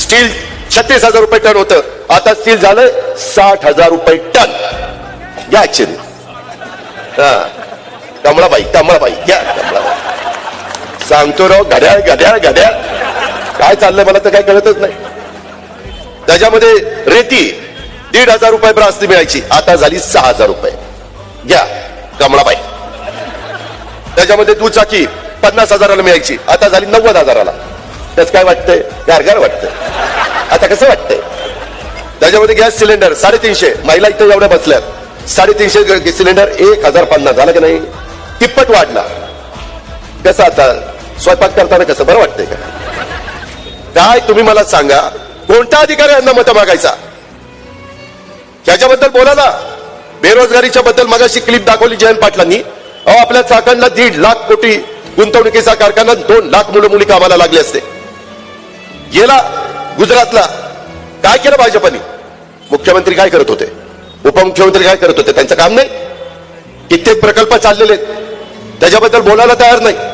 Steel 36,000 रुपये ton होतं, आता स्टील झालं 60,000 रुपये टन. घ्या ऍक्च्युअली. हा कमळाबाई घ्या कमळाबाई. सांगतो राव, घड्याळ घड्याळ घड्याळ काय चाललंय मला तर काय कळतच नाही. त्याच्यामध्ये रेती 1,500 रुपये ब्रासनी मिळायची, आता झाली 6,000 रुपये. घ्या कमळाबाई. त्याच्यामध्ये दुचाकी 50,000ला मिळायची, आता झाली 90,000ला. त्याच काय वाटतंय? गारगार वाटतंय. आता कसं वाटतंय? त्याच्यामध्ये गॅस सिलेंडर 350, महिला इथे एवढ्या बसल्यात, 350 सिलेंडर 1,050 झालं की नाही? तिप्पट वाढला. कसं आता स्वयंपाक करताना कसं बरं वाटतंय का? काय तुम्ही मला सांगा, कोणता अधिकारी यांना मतं मागायचा? त्याच्याबद्दल बोला ना. बेरोजगारीच्या बद्दल मगाशी क्लिप दाखवली जयंत पाटलांनी. अहो आपल्या चाकणला 1.5 लाख कोटी गुंतवणुकीचा कारखाना, 2 लाख मुलं मुली कामाला लागले असते. गेला गुजरातला, काय केलं भाजपने? मुख्यमंत्री काय करत होते? उपमुख्यमंत्री काय करत होते? त्यांचं काम नाही. कित्येक प्रकल्प चाललेले, त्याच्याबद्दल बोलायला तयार नाही.